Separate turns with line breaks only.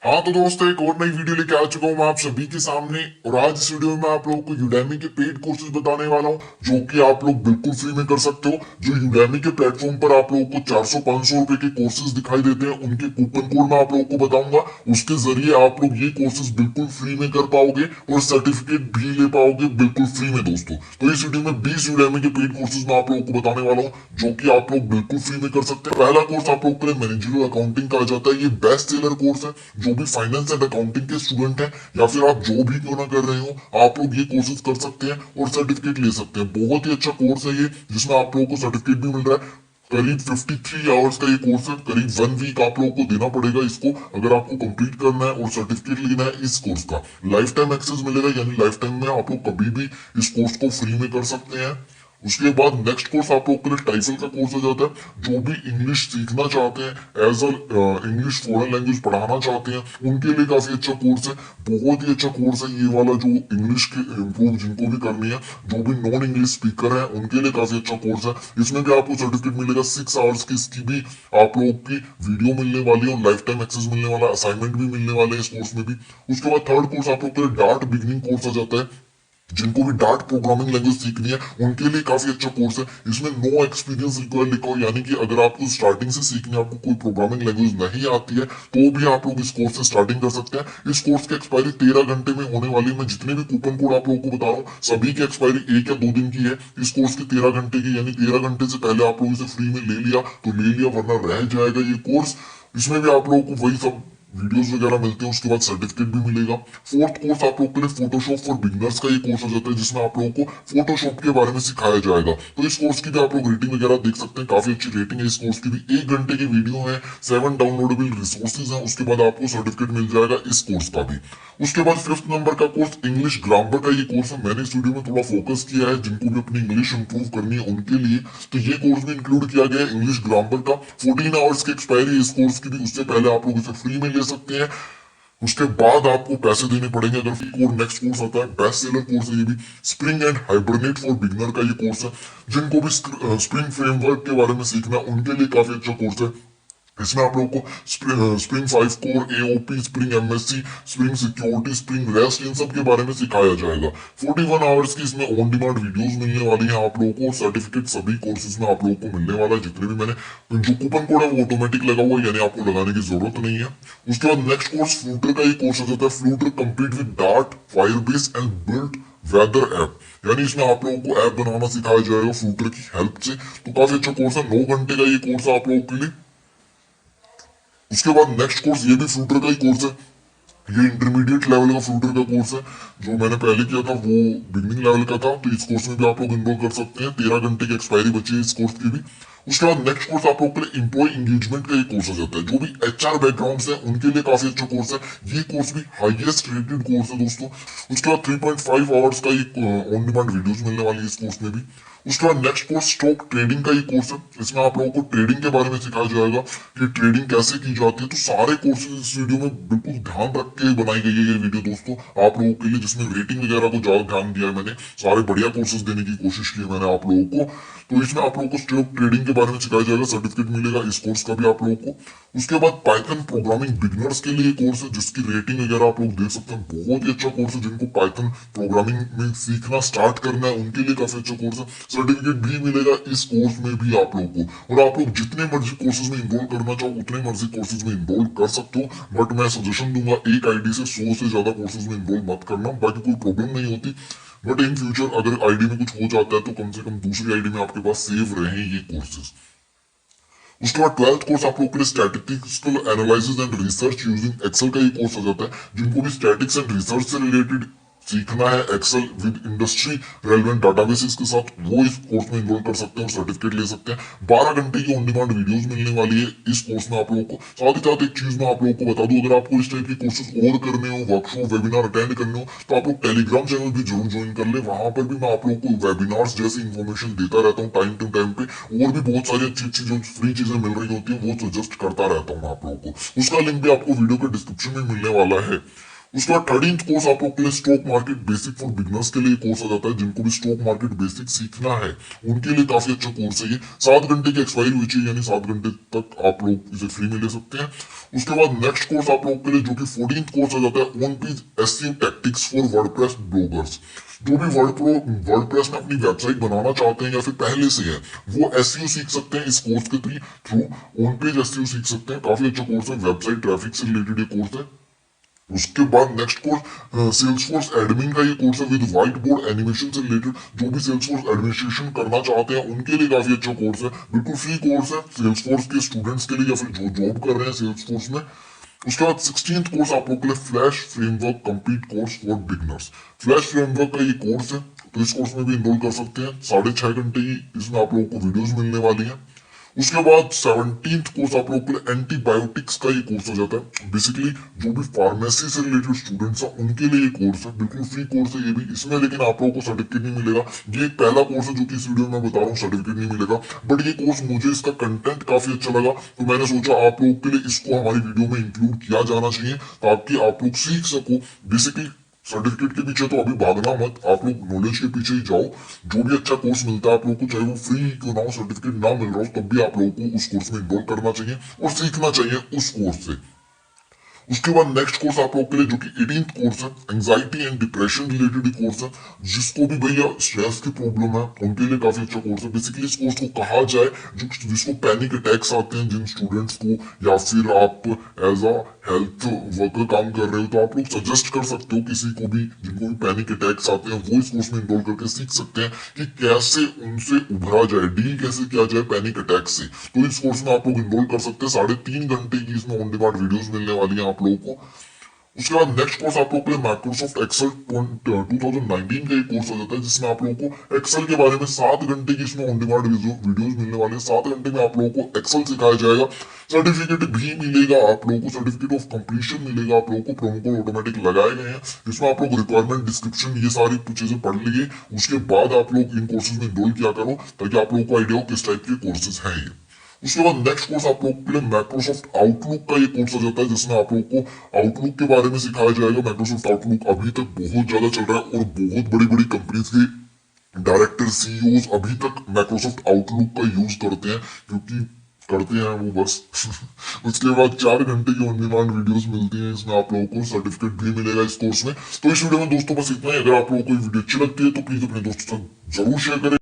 हाँ तो दोस्तों एक और नई वीडियो लेके आ चुका हूँ मैं आप सभी के सामने। और आज इस वीडियो में मैं आप लोगों को यूडेमी के पेड कोर्सेज बताने वाला हूँ जो कि आप लोग बिल्कुल फ्री में कर सकते हो। जो यूडेमी के प्लेटफॉर्म पर आप लोगों को 400-500 रुपए के कोर्सेज दिखाई देते हैं, उनके कूपन कोड मैं आप लोगों को बताऊंगा। उसके जरिए आप लोग ये कोर्सेज बिल्कुल फ्री में कर पाओगे और सर्टिफिकेट भी ले पाओगे बिल्कुल फ्री में दोस्तों। तो इस वीडियो में 20 यूडेमी के पेड कोर्सेज मैं आप लोगों को बताने वाला हूँ जो कि आप लोग बिल्कुल फ्री में कर सकते हैं। पहला कोर्स आप लोग के लिए मैनेजरियल अकाउंटिंग कहा जाता है। ये बेस्ट सेलर कोर्स है। जो भी फाइनेंस एंड अकाउंटिंग के स्टूडेंट हैं या फिर आप जो भी क्यों ना कर रहे हो, आप लोग ये कोर्सेज कर सकते हैं और सर्टिफिकेट ले सकते हैं। बहुत ही अच्छा कोर्स है ये, जिसमें आप लोगों को सर्टिफिकेट भी मिल रहा है। करीब 53 आवर्स का ये कोर्स है। करीब 1 वीक आप लोगों को देना पड़ेगा इसको अगर आपको कंप्लीट करना है और सर्टिफिकेट लेना है इस कोर्स का। लाइफ टाइम एक्सेस मिलेगा, यानी लाइफ टाइम में आप लोग कभी भी इस कोर्स को फ्री में कर सकते हैं। उसके बाद नेक्स्ट कोर्स आप लोग के लिए टाइफल का कोर्स आ जाता है। जो भी इंग्लिश सीखना चाहते हैं, as a English foreign language पढ़ाना चाहते हैं, उनके लिए काफी अच्छा कोर्स है। बहुत ही अच्छा कोर्स है ये वाला, जो इंग्लिश के इम्प्रूव जिनको भी करनी है, जो भी नॉन इंग्लिश स्पीकर है उनके लिए काफी अच्छा कोर्स है। इसमें भी आपको सर्टिफिकेट मिलेगा 6 आवर्स की। इसकी भी आप लोग की वीडियो मिलने वाली है और लाइफ टाइम एक्सेस मिलने वाला है, असाइनमेंट भी मिलने वाले हैं इस कोर्स में भी। उसके बाद थर्ड कोर्स आप लोग के लिए डार्ट बिगनिंग कोर्स आ जाता है। जिनको भी डार्ट प्रोग्रामिंग लैंग्वेज सीखनी है उनके लिए काफी अच्छा कोर्स है। इसमें नो एक्सपीरियंस रिक्वायर्ड लिखा हो, यानी कि अगर आपको स्टार्टिंग से सीखनी है, आपको कोई प्रोग्रामिंग लैंग्वेज नहीं आती है, तो भी आप लोग इस कोर्स से स्टार्टिंग कर सकते हैं। इस कोर्स की एक्सपायरी 13 घंटे में होने वाली है। मैं जितने भी कूपन कोड आप लोगों को बता रहा हूँ, सभी की एक्सपायरी 1 या 2 दिन की है। इस कोर्स की 13 घंटे की, यानी 13 घंटे से पहले आप लोग इसे फ्री में ले लिया तो ले लिया, वरना रह जाएगा ये कोर्स। इसमें भी आप लोगों को वही सब वीडियोस वगैरह मिलते हैं। उसके बाद सर्टिफिकेट भी मिलेगा। फोर्थ कोर्स आप लोग के लिए फोटोशॉप फॉर बिगनर्स का ये कोर्स हो जाता है, जिसमें आप लोगों को फोटोशॉप के बारे में सिखाया जाएगा। तो इस कोर्स की भी आप लोग रेटिंग वगैरह देख सकते हैं, काफी अच्छी रेटिंग है इस कोर्स की भी। 1 घंटे की वीडियो है, 7 डाउनलोडेबल रिसोर्सेज है। उसके बाद आपको सर्टिफिकेट मिल जाएगा इस कोर्स का भी। उसके बाद 5th नंबर का कोर्स इंग्लिश ग्रामर का ये कोर्स है। मैंने इस वीडियो में थोड़ा फोकस किया है जिनको भी अपनी इंग्लिश इंप्रूव करनी है उनके लिए। तो ये कोर्स भी इंक्लूड किया गया है इंग्लिश ग्रामर का। 14 आवर्स की एक्सपायरी इस कोर्स की भी, उससे पहले आप लोग इसे फ्री में ले सकते हैं। उसके बाद आपको पैसे देने पड़ेंगे अगर कोर्स। नेक्स्ट कोर्स आता है बेस्ट सेलर कोर्स है ये भी, spring and hibernate for beginner का ये कोर्स है। जिनको भी स्प्रिंग फ्रेमवर्क के बारे में सीखना है उनके लिए काफी अच्छा कोर्स है। इसमें आप लोगों को Spring 5 core, AOP, Spring MVC, Spring security, Spring REST, इन सब के बारे में सिखाया जाएगा। 41 आवर्स की इसमें ऑन डिमांड वीडियोस मिलने वाली हैं आप लोगों को, और सर्टिफिकेट सभी कोर्सेज में आप लोगों को मिलने वाला है। जितने भी मैंने जो कूपन कोड है वो ऑटोमेटिक लगा हुआ है, यानी आपको लगाने की जरूरत नहीं है। उसके बाद नेक्स्ट कोर्स फ्लूटर का ही कोर्स आ जाता है। Flutter complete with Dart, Firebase and built weather app, यानी इसमें आप लोगों को ऐप बनाना सिखाया जाएगा फ्लूटर की हेल्प से। तो काफी अच्छा कोर्स है। 9 घंटे का ये कोर्स है आप लोगों के लिए। उसके बाद नेक्स्ट कोर्स ये भी फ्लूटर का ही कोर्स है। ये इंटरमीडिएट लेवल का फ्लूटर का कोर्स है। जो मैंने पहले किया था वो बिगनिंग लेवल का था, तो इस कोर्स में भी आप लोग इनरोल कर सकते हैं। 13 घंटे की एक्सपायरी बची है इस कोर्स की भी। उसके बाद नेक्स्ट कोर्स आप लोग के लिए एम्प्लॉय एंगेजमेंट का एक कोर्स आ जाता है। जो भी एचआर बैकग्राउंड है उनके लिए काफी अच्छा कोर्स है। ये कोर्स भी हाईएस्ट रेटेड कोर्स है दोस्तों। उसके बाद 3.5 आवर्स का एक ऑन डिमांड वीडियोस मिलने वाली है इस कोर्स में भी। उसके बाद नेक्स्ट कोर्स स्टॉक ट्रेडिंग का ही कोर्स है। इसमें आप लोगों को ट्रेडिंग के बारे में सिखाया जाएगा कि ट्रेडिंग कैसे की जाती है। तो सारे कोर्सेज इस वीडियो में बिल्कुल ध्यान रख के बनाई गई है ये वीडियो दोस्तों, आप लोगों के लिए, जिसमें रेटिंग वगैरह को ज्यादा ध्यान दिया है मैंने। सारे बढ़िया कोर्सेज देने की कोशिश की है मैंने आप लोगों को। तो इसमें आप लोगों को स्टॉक ट्रेडिंग के बारे में सिखाया जाएगा, सर्टिफिकेट मिलेगा इस कोर्स का भी आप लोगों को। उसके बाद पाइथन प्रोग्रामिंग बिगनर्स के लिए कोर्स है, जिसकी रेटिंग वगैरह आप लोग देख सकते हैं। बहुत ही अच्छा कोर्स है। जिनको पाइथन प्रोग्रामिंग में सीखना स्टार्ट करना है उनके लिए काफी अच्छा कोर्स है। सर्टिफिकेट भी मिलेगा इस कोर्स में भी आप लोग को। और आप लोग जितने मर्जी कोर्सेज में इनरोल करना चाहो उतने मर्जी कोर्सेज में इनरोल कर सकते हो। बट मैं सजेशन दूंगा एक आईडी से 100 से ज्यादा कोर्सेज में इनरोल मत करना, बाकी कोई प्रॉब्लम नहीं होती। बट इन फ्यूचर अगर आईडी में कुछ हो जाता है तो कम से कम दूसरी आईडी में आपके पास सेव रहे ये कोर्सेज। उसके बाद 12th कोर्स आप लोग के लिए statistical analysis and research using Excel का ये कोर्स आ जाता है। जिनको भी स्टैटिक्स एंड रिसर्च से रिलेटेड सीखना है Excel with industry relevant databases के साथ, वो इस कोर्स में इनरोल कर सकते हैं और सर्टिफिकेट ले सकते हैं। 12 घंटे की ऑन डिमांड वीडियोस मिलने वाली है इस कोर्स में आप लोगों को। साथ ही साथ एक चीज मैं आप लोगों को बता दूं, अगर आपको इस टाइप की कोर्सेज और करने हो, वर्कशॉप वेबिनार अटेंड करने हो, तो आप लोग टेलीग्राम चैनल भी जरूर ज्वाइन कर ले। वहां पर भी मैं आप लोगों को वेबिनार्स जैसी इन्फॉर्मेशन देता रहता हूँ टाइम टू टाइम पे। और भी बहुत सारी अच्छी अच्छी जो फ्री चीजें मिल रही होती है वो सजेस्ट करता रहता हूँ आप लोगों को। उसका लिंक भी आपको वीडियो के डिस्क्रिप्शन में मिलने वाला है। उसके बाद 13th कोर्स आप लोग के लिए stock market basic for beginners के लिए कोर्स आ जाता है। जिनको भी स्टॉक मार्केट बेसिक सीखना है उनके लिए काफी अच्छा कोर्स है ये। 7 घंटे की एक्सपायरी हुई चाहिए, यानी 7 घंटे तक आप लोग इसे फ्री में ले सकते हैं। उसके बाद नेक्स्ट कोर्स आप लोग के लिए जो कि 14th कोर्स आ जाता है, one page SEO tactics for WordPress bloggers. जो भी वर्डप्रेस में अपनी वेबसाइट बनाना चाहते हैं या फिर पहले से है, वो एसईओ सीख सकते हैं इस कोर्स के थ्रू। वन पेज एसईओ सीख सकते हैं, काफी अच्छा कोर्स है, वेबसाइट ट्रैफिक से रिलेटेड ये कोर्स है। उसके बाद नेक्स्ट कोर्स सेल्सफोर्स एडमिन का ये कोर्स है विद व्हाइट बोर्ड एनिमेशन से रिलेटेड। जो भी सेल्सफोर्स एडमिनिस्ट्रेशन करना चाहते हैं उनके लिए काफी अच्छा कोर्स है, बिल्कुल फ्री कोर्स है सेल्सफोर्स के स्टूडेंट्स के लिए या फिर जो जॉब कर रहे हैं सेल्सफोर्स में। उसके बाद 16th कोर्स आप लोग के लिए flash framework complete course for beginners. Flash framework का ये कोर्स है, तो इस कोर्स में भी इनरोल कर सकते हैं। 6.5 घंटे की इसमें आप लोगों को वीडियोस मिलने वाली हैं। उसके बाद 17th कोर्स आप लोग के लिए एंटीबायोटिक्स का ये कोर्स हो जाता है। बेसिकली जो भी फार्मेसी से रिलेटेड स्टूडेंट्स हैं उनके लिए ये कोर्स है, बिल्कुल फ्री कोर्स है ये भी। इसमें लेकिन आप लोगों को सर्टिफिकेट नहीं मिलेगा। ये एक पहला कोर्स है जो कि इस वीडियो में बता रहा हूँ, सर्टिफिकेट नहीं मिलेगा। बट ये कोर्स मुझे इसका कंटेंट काफी अच्छा लगा, तो मैंने सोचा आप लोगों के लिए इसको हमारी वीडियो में इंक्लूड किया जाना चाहिए ताकि आप लोग सीख सको। बेसिकली सर्टिफिकेट के पीछे तो अभी भागना मत, आप लोग नॉलेज के पीछे ही जाओ। जो भी अच्छा कोर्स मिलता है आप लोगों को, चाहे वो फ्री क्यों ना हो, सर्टिफिकेट ना मिल रहा हो, तब भी आप लोगों को उस कोर्स में इनरोल करना चाहिए और सीखना चाहिए उस कोर्स से। उसके बाद नेक्स्ट कोर्स आप लोग के लिए जो कि 18th कोर्स है, anxiety and depression related course है। जिसको भी भैया स्ट्रेस की प्रॉब्लम है उनके लिए काफी अच्छा कोर्स है। बेसिकली इस कोर्स को कहा जाए जिसको पैनिक अटैक्स आते हैं, जिन स्टूडेंट्स को, या फिर आप एज अ हेल्थ वर्कर काम कर रहे हो तो आप लोग सजेस्ट कर सकते हो किसी को भी जिनको भी पैनिक अटैक्स आते हैं, वो इस कोर्स में इनरोल करके सीख सकते हैं कि कैसे उनसे उभरा जाए, डील कैसे किया जाए पैनिक अटैक से। तो इस कोर्स में आप लोग इनरोल कर सकते हैं। 3.5 घंटे की इसमें ऑन डिमांड वीडियोस मिलने वाली है आप लोगों को। उसके बाद नेक्स्ट कोर्स आप लोग के लिए माइक्रोसॉफ्ट एक्सेल 2019 का एक कोर्स आ जाता है, जिसमें आप लोगों को एक्सेल के बारे में 7 घंटे की इसमें ऑन डिमांड वीडियोस मिलने वाले हैं। 7 घंटे में आप लोगों को एक्सेल सिखाया जाएगा। सर्टिफिकेट भी मिलेगा आप लोगों को, सर्टिफिकेट ऑफ कंप्लीशन मिलेगा आप लोगों को। प्रोमो कोड ऑटोमेटिक लगाए गए हैं, जिसमें आप लोग रिक्वायरमेंट डिस्क्रिप्शन ये सारी चीजें पढ़ लीजिए। उसके बाद आप लोग इन कोर्सेज में इनरोल किया करो ताकि आप लोगों को आइडिया हो किस टाइप के कोर्सेज हैं ये। उसके बाद नेक्स्ट कोर्स आप लोग के लिए माइक्रोसॉफ्ट आउटलुक का ये कोर्स आ जाता है, जिसमें आप लोग को आउटलुक के बारे में सिखाया जाएगा। माइक्रोसॉफ्ट आउटलुक अभी तक बहुत ज्यादा चल रहा है और बहुत बड़ी बड़ी कंपनीज के डायरेक्टर सीईओज अभी तक माइक्रोसॉफ्ट आउटलुक का यूज करते हैं, क्योंकि करते हैं वो बस। उसके बाद 4 घंटे की ऑन डिमांड वीडियोस मिलती हैं, इसमें आप लोगों को सर्टिफिकेट भी मिलेगा इस कोर्स में। तो इस वीडियो में दोस्तों बस इतना ही। अगर आप लोगों को ये वीडियो अच्छी लगती है तो प्लीज अपने दोस्तों के साथ जरूर शेयर करें।